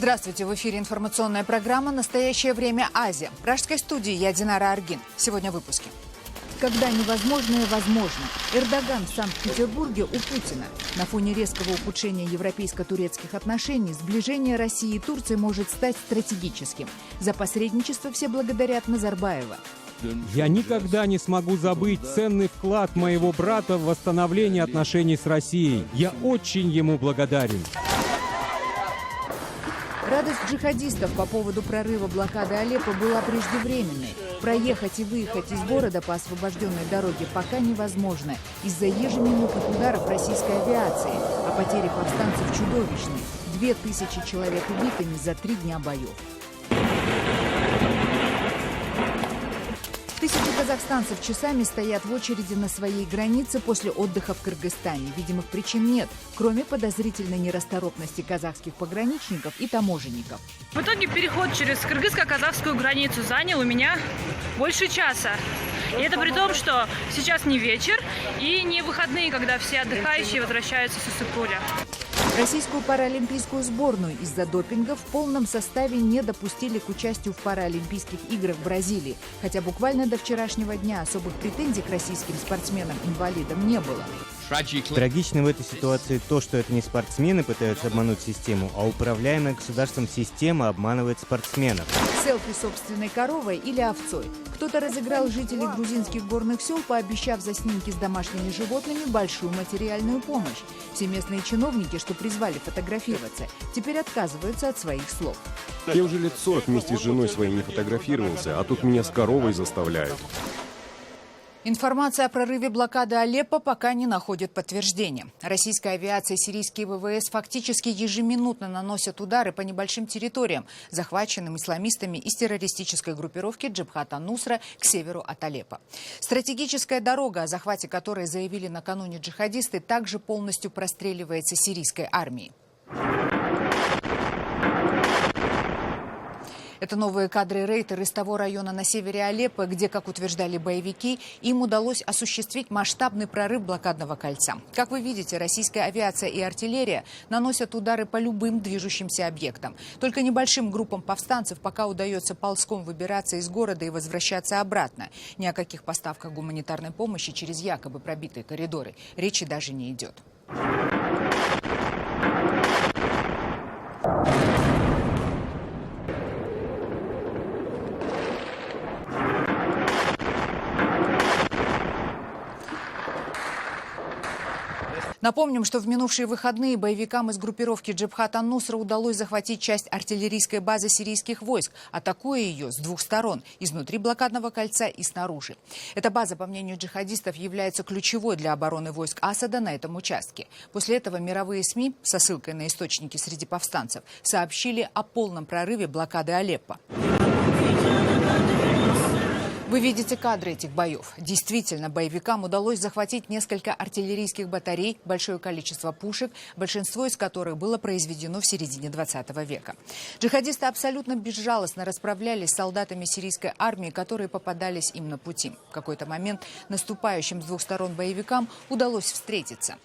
Здравствуйте, в эфире информационная программа «Настоящее время. Азия». В пражской студии я Динара Аргин. Сегодня в выпуске. Когда невозможное возможно. Эрдоган в Санкт-Петербурге у Путина. На фоне резкого ухудшения европейско-турецких отношений сближение России и Турции может стать стратегическим. За посредничество все благодарят Назарбаева. Я никогда не смогу забыть ценный вклад моего брата в восстановление отношений с Россией. Я очень ему благодарен. Радость джихадистов по поводу прорыва блокады Алеппо была преждевременной. Проехать и выехать из города по освобожденной дороге пока невозможно из-за ежеминутных ударов российской авиации, а потери повстанцев чудовищны. 2000 человек убитыми за 3 дня боев. Тысячи казахстанцев часами стоят в очереди на своей границе после отдыха в Кыргызстане. Видимых причин нет, кроме подозрительной нерасторопности казахских пограничников и таможенников. В итоге переход через кыргызско-казахскую границу занял у меня больше часа. И это при том, что сейчас не вечер и не выходные, когда все отдыхающие возвращаются с Иссык-Куля. Российскую паралимпийскую сборную из-за допинга в полном составе не допустили к участию в Паралимпийских играх в Бразилии. Хотя буквально до вчерашнего дня особых претензий к российским спортсменам-инвалидам не было. Трагично в этой ситуации то, что это не спортсмены пытаются обмануть систему, а управляемая государством система обманывает спортсменов. Селфи собственной коровой или овцой. Кто-то разыграл жителей грузинских горных сел, пообещав за снимки с домашними животными большую материальную помощь. Все местные чиновники, что призвали фотографироваться, теперь отказываются от своих слов. Я уже лет 40 вместе с женой своей не фотографировался, а тут меня с коровой заставляют. Информация о прорыве блокады Алеппо пока не находит подтверждения. Российская авиация и сирийские ВВС фактически ежеминутно наносят удары по небольшим территориям, захваченным исламистами из террористической группировки Джабхат ан-Нусра к северу от Алеппо. Стратегическая дорога, о захвате которой заявили накануне джихадисты, также полностью простреливается сирийской армией. Это новые кадры рейдеров из того района на севере Алеппо, где, как утверждали боевики, им удалось осуществить масштабный прорыв блокадного кольца. Как вы видите, российская авиация и артиллерия наносят удары по любым движущимся объектам. Только небольшим группам повстанцев пока удается ползком выбираться из города и возвращаться обратно. Ни о каких поставках гуманитарной помощи через якобы пробитые коридоры речи даже не идет. Напомним, что в минувшие выходные боевикам из группировки Джабхат ан-Нусра удалось захватить часть артиллерийской базы сирийских войск, атакуя ее с двух сторон – изнутри блокадного кольца и снаружи. Эта база, по мнению джихадистов, является ключевой для обороны войск Асада на этом участке. После этого мировые СМИ, со ссылкой на источники среди повстанцев, сообщили о полном прорыве блокады Алеппо. Вы видите кадры этих боев. Действительно, боевикам удалось захватить несколько артиллерийских батарей, большое количество пушек, большинство из которых было произведено в середине 20 века. Джихадисты абсолютно безжалостно расправлялись с солдатами сирийской армии, которые попадались им на пути. В какой-то момент наступающим с двух сторон боевикам удалось встретиться.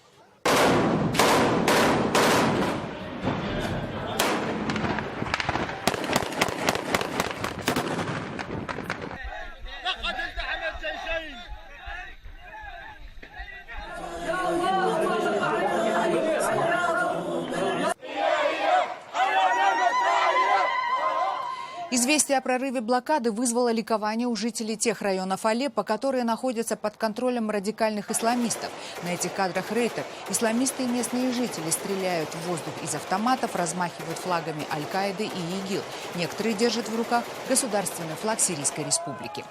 Известие о прорыве блокады вызвало ликование у жителей тех районов Алеппо, которые находятся под контролем радикальных исламистов. На этих кадрах рейтов исламисты и местные жители стреляют в воздух из автоматов, размахивают флагами Аль-Каиды и ИГИЛ. Некоторые держат в руках государственный флаг Сирийской Республики.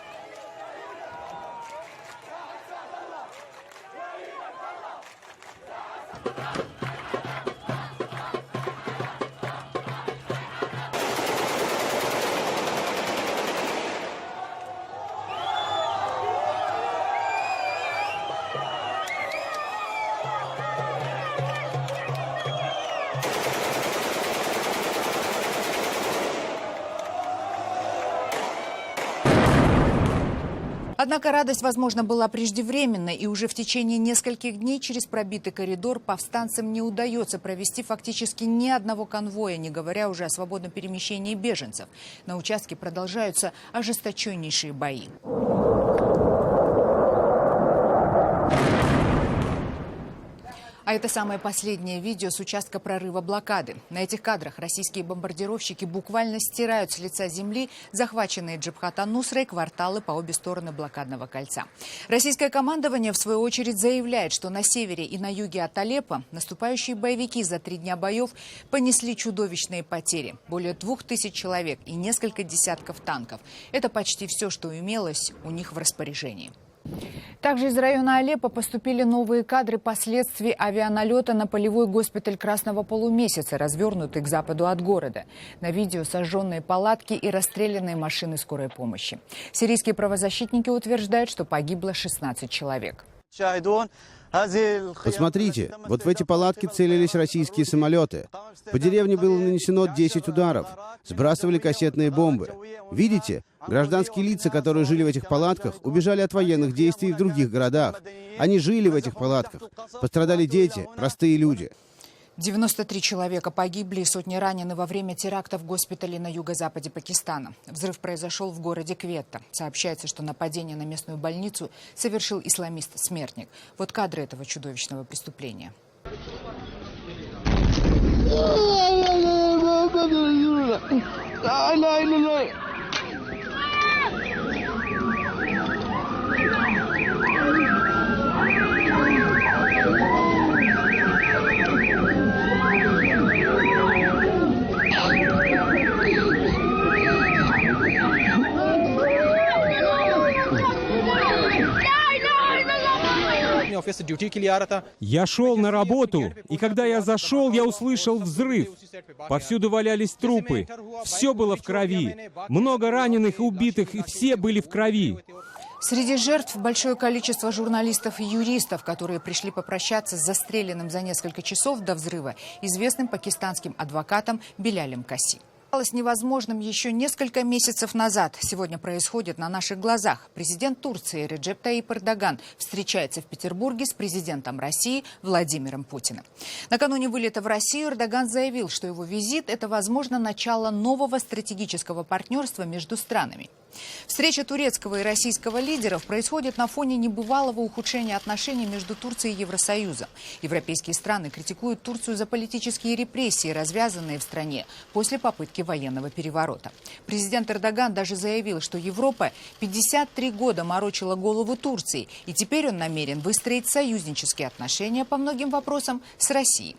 Однако радость, возможно, была преждевременной, и уже в течение нескольких дней через пробитый коридор повстанцам не удается провести фактически ни одного конвоя, не говоря уже о свободном перемещении беженцев. На участке продолжаются ожесточеннейшие бои. А это самое последнее видео с участка прорыва блокады. На этих кадрах российские бомбардировщики буквально стирают с лица земли захваченные Джабхат ан-Нусрой кварталы по обе стороны блокадного кольца. Российское командование, в свою очередь, заявляет, что на севере и на юге от Алеппо наступающие боевики за 3 дня боев понесли чудовищные потери. Более 2000 человек и несколько десятков танков. Это почти все, что имелось у них в распоряжении. Также из района Алеппо поступили новые кадры последствий авианалета на полевой госпиталь Красного Полумесяца, развернутый к западу от города. На видео сожженные палатки и расстрелянные машины скорой помощи. Сирийские правозащитники утверждают, что погибло 16 человек. Посмотрите, вот в эти палатки целились российские самолеты. По деревне было нанесено 10 ударов. Сбрасывали кассетные бомбы. Видите, гражданские лица, которые жили в этих палатках, убежали от военных действий в других городах. Они жили в этих палатках. Пострадали дети, простые люди. 93 человека погибли и сотни ранены во время теракта в госпитале на юго-западе Пакистана. Взрыв произошел в городе Кветта. Сообщается, что нападение на местную больницу совершил исламист-смертник. Вот кадры этого чудовищного преступления. Я шел на работу, и когда я зашел, я услышал взрыв. Повсюду валялись трупы. Все было в крови. Много раненых и убитых, и все были в крови. Среди жертв большое количество журналистов и юристов, которые пришли попрощаться с застреленным за несколько часов до взрыва известным пакистанским адвокатом Белялем Каси. Казалось невозможным еще несколько месяцев назад. Сегодня происходит на наших глазах. Президент Турции Реджеп Таyyip Эрдоган встречается в Петербурге с президентом России Владимиром Путиным. Накануне вылета в Россию Эрдоган заявил, что его визит – это, возможно, начало нового стратегического партнерства между странами. Встреча турецкого и российского лидеров происходит на фоне небывалого ухудшения отношений между Турцией и Евросоюзом. Европейские страны критикуют Турцию за политические репрессии, развязанные в стране после попытки военного переворота. Президент Эрдоган даже заявил, что Европа 53 года морочила голову Турции, и теперь он намерен выстроить союзнические отношения по многим вопросам с Россией.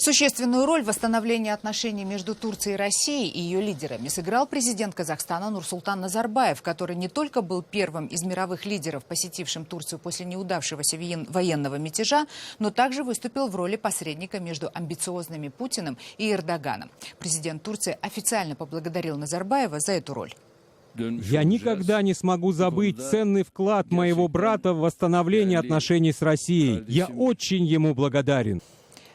Существенную роль в восстановлении отношений между Турцией и Россией и ее лидерами сыграл президент Казахстана Нурсултан Назарбаев, который не только был первым из мировых лидеров, посетившим Турцию после неудавшегося военного мятежа, но также выступил в роли посредника между амбициозными Путиным и Эрдоганом. Президент Турции официально поблагодарил Назарбаева за эту роль. Я никогда не смогу забыть ценный вклад моего брата в восстановление отношений с Россией. Я очень ему благодарен.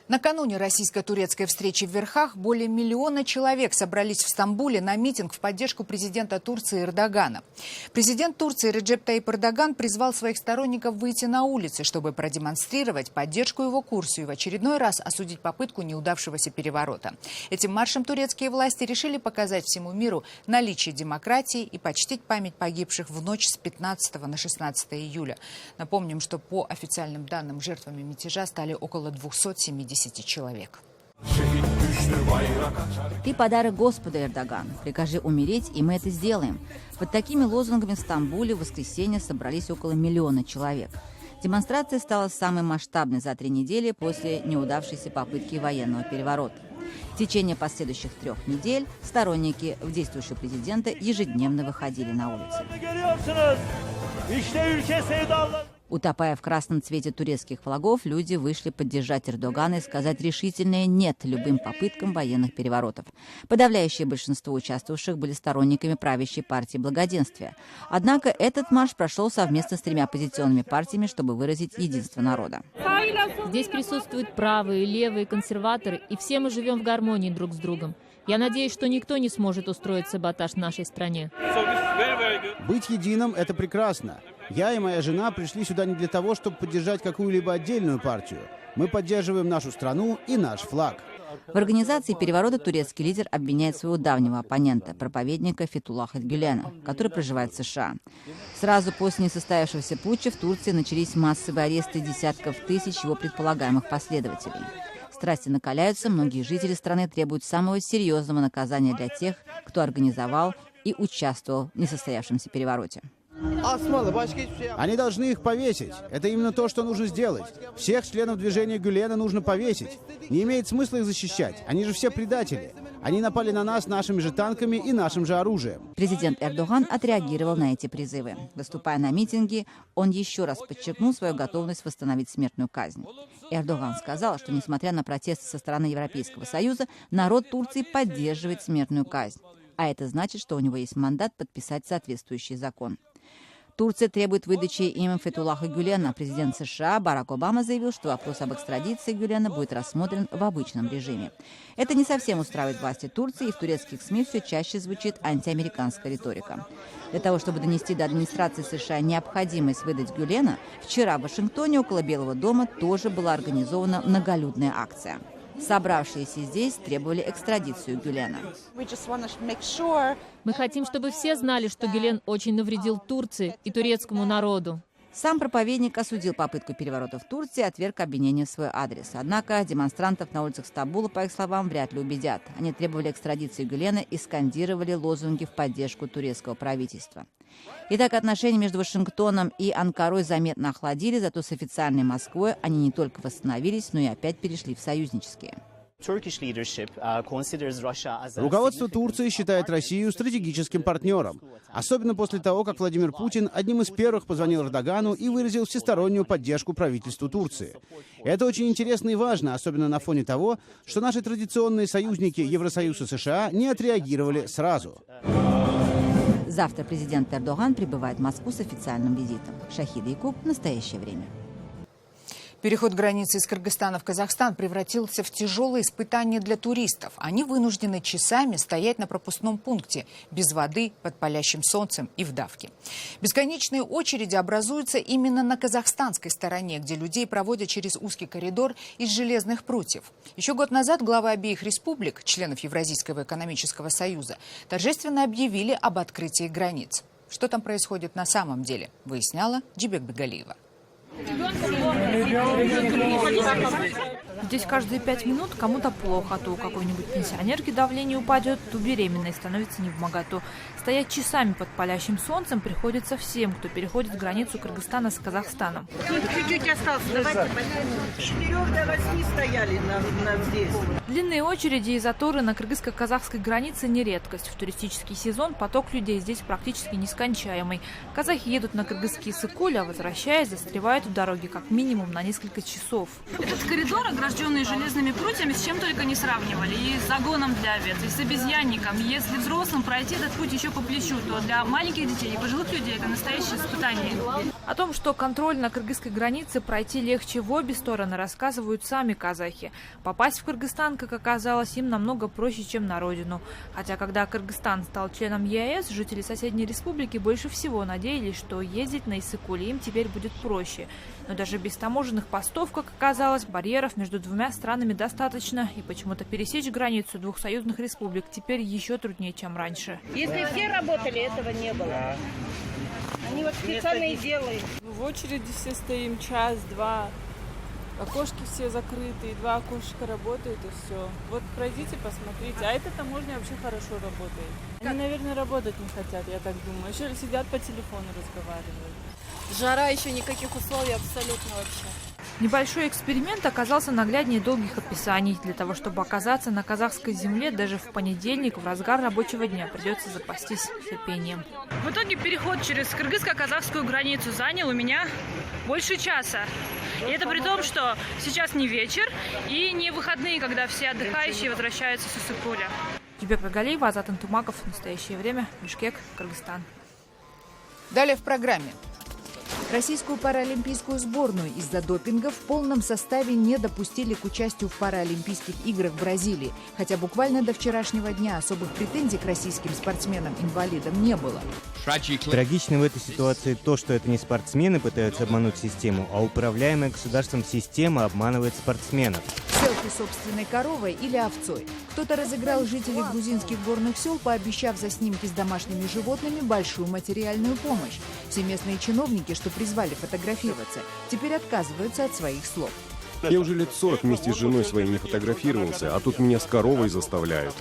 Накануне российско-турецкой встречи в Верхах более 1 миллиона человек собрались в Стамбуле на митинг в поддержку президента Турции Эрдогана. Президент Турции Реджеп Таyyip Эрдоган призвал своих сторонников выйти на улицы, чтобы продемонстрировать поддержку его курсу и в очередной раз осудить попытку неудавшегося переворота. Этим маршем турецкие власти решили показать всему миру наличие демократии и почтить память погибших в ночь с 15 на 16 июля. Напомним, что по официальным данным жертвами мятежа стали около 270 человек. Ты подарок Господу, Эрдоган. Прикажи умереть, и мы это сделаем. Под такими лозунгами в Стамбуле в воскресенье собрались около 1 миллиона человек. Демонстрация стала самой масштабной за 3 недели после неудавшейся попытки военного переворота. В течение последующих 3 недель сторонники действующего президента ежедневно выходили на улицы. Утопая в красном цвете турецких флагов, люди вышли поддержать Эрдогана и сказать решительное «нет» любым попыткам военных переворотов. Подавляющее большинство участвовавших были сторонниками правящей партии благоденствия. Однако этот марш прошел совместно с 3 оппозиционными партиями, чтобы выразить единство народа. Здесь присутствуют правые, левые, консерваторы, и все мы живем в гармонии друг с другом. Я надеюсь, что никто не сможет устроить саботаж в нашей стране. Быть единым – это прекрасно. Я и моя жена пришли сюда не для того, чтобы поддержать какую-либо отдельную партию. Мы поддерживаем нашу страну и наш флаг. В организации переворота турецкий лидер обвиняет своего давнего оппонента, проповедника Фетхуллаха Гюлена, который проживает в США. Сразу после несостоявшегося путча в Турции начались массовые аресты десятков тысяч его предполагаемых последователей. Страсти накаляются, многие жители страны требуют самого серьезного наказания для тех, кто организовал и участвовал в несостоявшемся перевороте. Они должны их повесить. Это именно то, что нужно сделать. Всех членов движения Гюлена нужно повесить. Не имеет смысла их защищать. Они же все предатели. Они напали на нас нашими же танками и нашим же оружием. Президент Эрдоган отреагировал на эти призывы. Выступая на митинге, он еще раз подчеркнул свою готовность восстановить смертную казнь. Эрдоган сказал, что несмотря на протесты со стороны Европейского Союза, народ Турции поддерживает смертную казнь. А это значит, что у него есть мандат подписать соответствующий закон. Турция требует выдачи им Фетхуллаха Гюлена. Президент США Барак Обама заявил, что вопрос об экстрадиции Гюлена будет рассмотрен в обычном режиме. Это не совсем устраивает власти Турции, и в турецких СМИ все чаще звучит антиамериканская риторика. Для того, чтобы донести до администрации США необходимость выдать Гюлена, вчера в Вашингтоне около Белого дома тоже была организована многолюдная акция. Собравшиеся здесь требовали экстрадицию Гюлена. Мы хотим, чтобы все знали, что Гюлен очень навредил Турции и турецкому народу. Сам проповедник осудил попытку переворота в Турции и отверг обвинения в свой адрес. Однако демонстрантов на улицах Стамбула, по их словам, вряд ли убедят. Они требовали экстрадиции Гюлена и скандировали лозунги в поддержку турецкого правительства. Итак, отношения между Вашингтоном и Анкарой заметно охладили, зато с официальной Москвой они не только восстановились, но и опять перешли в союзнические. Руководство Турции считает Россию стратегическим партнером, особенно после того, как Владимир Путин одним из первых позвонил Эрдогану и выразил всестороннюю поддержку правительству Турции. Это очень интересно и важно, особенно на фоне того, что наши традиционные союзники Евросоюз и США не отреагировали сразу. Завтра президент Эрдоган прибывает в Москву с официальным визитом. Шахида Якуб. Настоящее время. Переход границы из Кыргызстана в Казахстан превратился в тяжелое испытание для туристов. Они вынуждены часами стоять на пропускном пункте, без воды, под палящим солнцем и в давке. Бесконечные очереди образуются именно на казахстанской стороне, где людей проводят через узкий коридор из железных прутьев. Еще год назад главы обеих республик, членов Евразийского экономического союза, торжественно объявили об открытии границ. Что там происходит на самом деле, выясняла Джибек Бегалиева. Здесь каждые 5 минут кому-то плохо, то у какой-нибудь пенсионерки давление упадет, то беременной становится невмоготу. Стоять часами под палящим солнцем приходится всем, кто переходит границу Кыргызстана с Казахстаном. Чуть-чуть осталось. Давайте с 4 до 8 стояли здесь. Длинные очереди и заторы на кыргызско-казахской границе не редкость. В туристический сезон поток людей здесь практически нескончаемый. Казахи едут на кыргызский Исыкуль, а возвращаясь, застревают в дороге как минимум на несколько часов. Этот коридор, огражденный железными прутьями, с чем только не сравнивали. И с загоном для овец, и с обезьянником. Если взрослым пройти этот путь еще по плечу, то для маленьких детей и пожилых людей это настоящее испытание. О том, что контроль на кыргызской границе пройти легче в обе стороны, рассказывают сами казахи. Попасть в Кыргызстан, как оказалось, им намного проще, чем на родину. Хотя, когда Кыргызстан стал членом ЕАЭС, жители соседней республики больше всего надеялись, что ездить на Исыкуле им теперь будет проще. Но даже без таможенных постов, как оказалось, барьеров между двумя странами достаточно. И почему-то пересечь границу двух союзных республик теперь еще труднее, чем раньше. Если все работали, этого не было. Они вот специально и делают. В очереди все стоим час-два. Окошки все закрыты, 2 окошка работают и все. Вот пройдите, посмотрите. А эта таможня вообще хорошо работает. Они, наверное, работать не хотят, я так думаю. Еще сидят по телефону, разговаривают. Жара, еще никаких условий абсолютно вообще. Небольшой эксперимент оказался нагляднее долгих описаний. Для того, чтобы оказаться на казахской земле, даже в понедельник, в разгар рабочего дня, придется запастись терпением. В итоге переход через кыргызско-казахскую границу занял у меня больше часа. И это при том, что сейчас не вечер и не выходные, когда все отдыхающие возвращаются с Исыкуля. Джибек Бегалиева, Азат Антумаков. Настоящее время. Бишкек, Кыргызстан. Далее в программе. Российскую паралимпийскую сборную из-за допинга в полном составе не допустили к участию в Паралимпийских играх в Бразилии. Хотя буквально до вчерашнего дня особых претензий к российским спортсменам-инвалидам не было. Трагично в этой ситуации то, что это не спортсмены пытаются обмануть систему, а управляемая государством система обманывает спортсменов. Селфи собственной коровой или овцой. Кто-то разыграл жителей грузинских горных сел, пообещав за снимки с домашними животными большую материальную помощь. Все местные чиновники, что призвали фотографироваться, теперь отказываются от своих слов. Я уже лет 40 вместе с женой своей не фотографировался, а тут меня с коровой заставляют.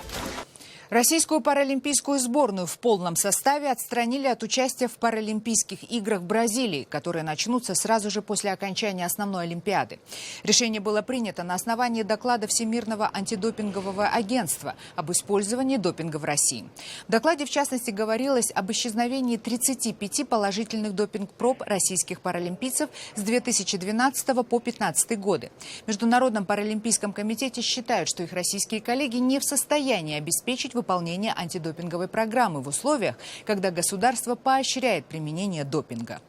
Российскую паралимпийскую сборную в полном составе отстранили от участия в Паралимпийских играх в Бразилии, которые начнутся сразу же после окончания основной Олимпиады. Решение было принято на основании доклада Всемирного антидопингового агентства об использовании допинга в России. В докладе, в частности, говорилось об исчезновении 35 положительных допинг-проб российских паралимпийцев с 2012 по 2015 годы. В Международном паралимпийском комитете считают, что их российские коллеги не в состоянии обеспечить выполнение антидопинговой программы в условиях, когда государство поощряет применение допинга.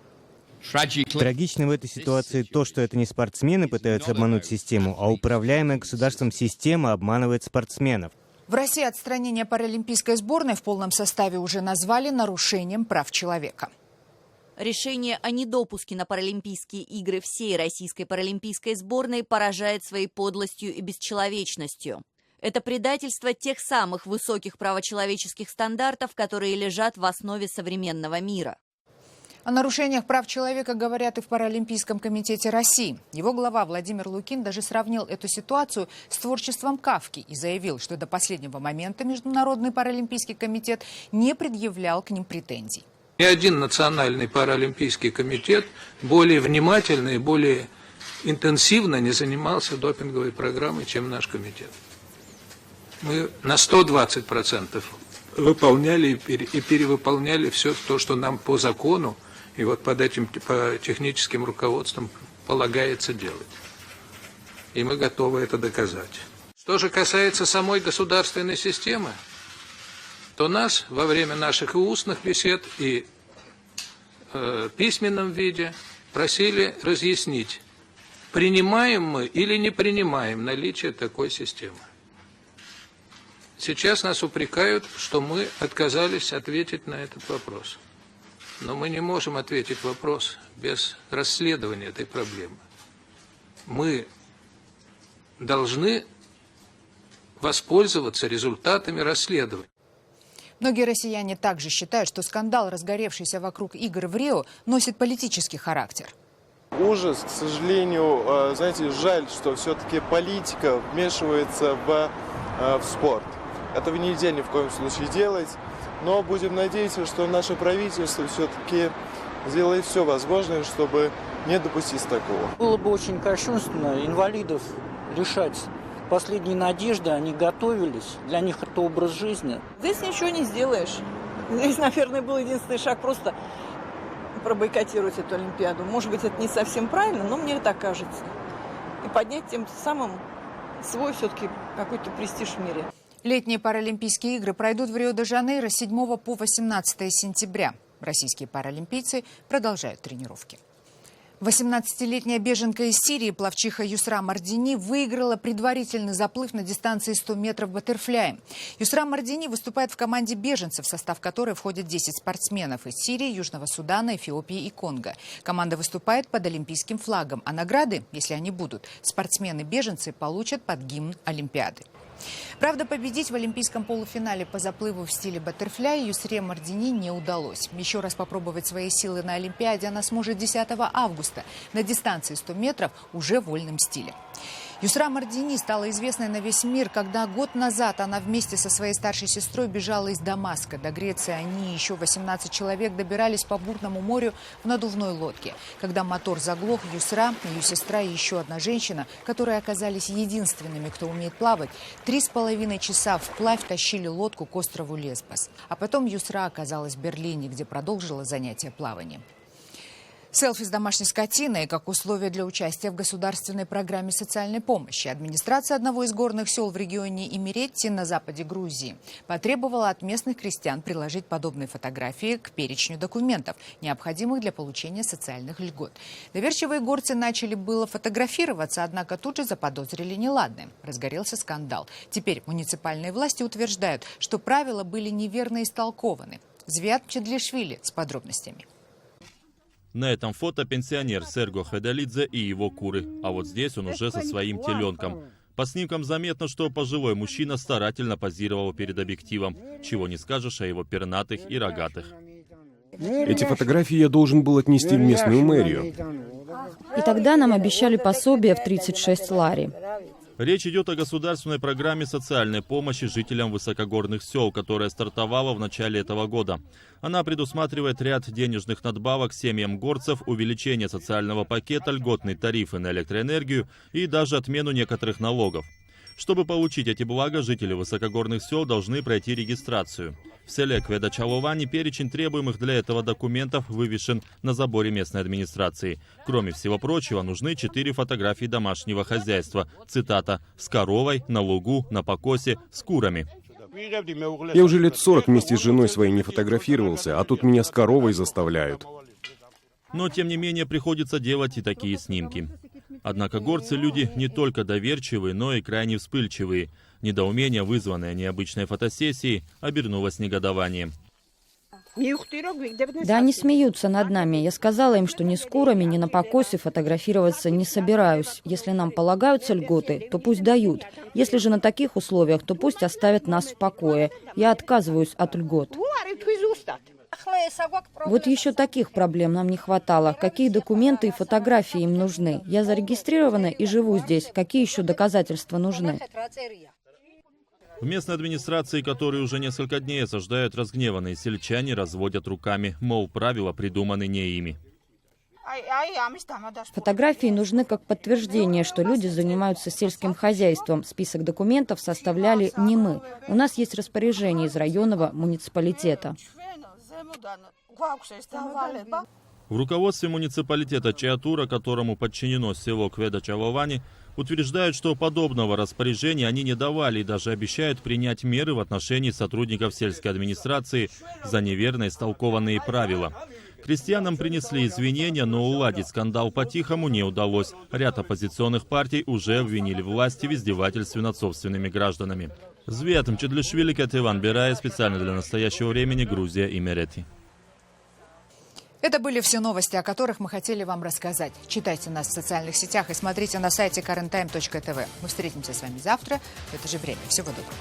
Трагично в этой ситуации то, что это не спортсмены пытаются обмануть систему, а управляемая государством система обманывает спортсменов. В России отстранение паралимпийской сборной в полном составе уже назвали нарушением прав человека. Решение о недопуске на Паралимпийские игры всей российской паралимпийской сборной поражает своей подлостью и бесчеловечностью. Это предательство тех самых высоких правочеловеческих стандартов, которые лежат в основе современного мира. О нарушениях прав человека говорят и в Паралимпийском комитете России. Его глава Владимир Лукин даже сравнил эту ситуацию с творчеством Кафки и заявил, что до последнего момента Международный паралимпийский комитет не предъявлял к ним претензий. Ни один национальный паралимпийский комитет более внимательно и более интенсивно не занимался допинговой программой, чем наш комитет. Мы на 120% выполняли и перевыполняли все то, что нам по закону и вот под этим по техническим руководством полагается делать. И мы готовы это доказать. Что же касается самой государственной системы, то нас во время наших и устных бесед, и письменном виде просили разъяснить, принимаем мы или не принимаем наличие такой системы. Сейчас нас упрекают, что мы отказались ответить на этот вопрос. Но мы не можем ответить вопрос без расследования этой проблемы. Мы должны воспользоваться результатами расследования. Многие россияне также считают, что скандал, разгоревшийся вокруг игр в Рио, носит политический характер. Ужас, к сожалению, знаете, жаль, что все-таки политика вмешивается в спорт. Этого нельзя ни в коем случае делать, но будем надеяться, что наше правительство все-таки сделает все возможное, чтобы не допустить такого. Было бы очень кощунственно инвалидов лишать последней надежды, они готовились, для них это образ жизни. Здесь ничего не сделаешь. Здесь, наверное, был единственный шаг просто пробойкотировать эту Олимпиаду. Может быть, это не совсем правильно, но мне так кажется. И поднять тем самым свой все-таки какой-то престиж в мире. Летние Паралимпийские игры пройдут в Рио-де-Жанейро с 7 по 18 сентября. Российские паралимпийцы продолжают тренировки. 18-летняя беженка из Сирии, пловчиха Юсра Мардини, выиграла предварительный заплыв на дистанции 100 метров баттерфляем. Юсра Мардини выступает в команде беженцев, в состав которой входят 10 спортсменов из Сирии, Южного Судана, Эфиопии и Конго. Команда выступает под олимпийским флагом, а награды, если они будут, спортсмены-беженцы получат под гимн Олимпиады. Правда, победить в олимпийском полуфинале по заплыву в стиле баттерфляй Юсре Мардини не удалось. Еще раз попробовать свои силы на Олимпиаде она сможет 10 августа на дистанции 100 метров уже в вольном стиле. Юсра Мардини стала известной на весь мир, когда год назад она вместе со своей старшей сестрой бежала из Дамаска. До Греции они и еще 18 человек добирались по бурному морю в надувной лодке. Когда мотор заглох, Юсра, ее сестра и еще одна женщина, которые оказались единственными, кто умеет плавать, 3,5 часа вплавь тащили лодку к острову Лесбос. А потом Юсра оказалась в Берлине, где продолжила занятия плаванием. Селфи с домашней скотиной как условие для участия в государственной программе социальной помощи. Администрация одного из горных сел в регионе Имеретти на западе Грузии потребовала от местных крестьян приложить подобные фотографии к перечню документов, необходимых для получения социальных льгот. Доверчивые горцы начали было фотографироваться, однако тут же заподозрили неладное. Разгорелся скандал. Теперь муниципальные власти утверждают, что правила были неверно истолкованы. Звиат Чедлишвили с подробностями. На этом фото пенсионер Серго Хедалидзе и его куры. А вот здесь он уже со своим теленком. По снимкам заметно, что пожилой мужчина старательно позировал перед объективом. Чего не скажешь о его пернатых и рогатых. Эти фотографии я должен был отнести в местную мэрию. И тогда нам обещали пособие в 36 лари. Речь идет о государственной программе социальной помощи жителям высокогорных сел, которая стартовала в начале этого года. Она предусматривает ряд денежных надбавок семьям горцев, увеличение социального пакета, льготные тарифы на электроэнергию и даже отмену некоторых налогов. Чтобы получить эти блага, жители высокогорных сел должны пройти регистрацию. В селе Кведачаловани перечень требуемых для этого документов вывешен на заборе местной администрации. Кроме всего прочего, нужны 4 фотографии домашнего хозяйства. Цитата: «С коровой, на лугу, на покосе, с курами». Я уже лет 40 вместе с женой своей не фотографировался, а тут меня с коровой заставляют. Но, тем не менее, приходится делать и такие снимки. Однако горцы люди не только доверчивые, но и крайне вспыльчивые. Недоумение, вызванное необычной фотосессией, обернулось негодованием. Да они смеются над нами. Я сказала им, что ни с курами, ни на покосе фотографироваться не собираюсь. Если нам полагаются льготы, то пусть дают. Если же на таких условиях, то пусть оставят нас в покое. Я отказываюсь от льгот. Вот еще таких проблем нам не хватало. Какие документы и фотографии им нужны? Я зарегистрирована и живу здесь. Какие еще доказательства нужны? В местной администрации, которые уже несколько дней осаждают разгневанные сельчане, разводят руками, мол, правила придуманы не ими. Фотографии нужны как подтверждение, что люди занимаются сельским хозяйством. Список документов составляли не мы. У нас есть распоряжение из районного муниципалитета. В руководстве муниципалитета Чиатура, которому подчинено село Кведачаловани, утверждают, что подобного распоряжения они не давали и даже обещают принять меры в отношении сотрудников сельской администрации за неверно истолкованные правила. Крестьянам принесли извинения, но уладить скандал по-тихому не удалось. Ряд оппозиционных партий уже обвинили власти в издевательстве над собственными гражданами. Звиат Чедлишвили, Иван Берая, специально для настоящего времени, Грузия, Имеретти. Это были все новости, о которых мы хотели вам рассказать. Читайте нас в социальных сетях и смотрите на сайте currenttime.tv. Мы встретимся с вами завтра в это же время. Всего доброго.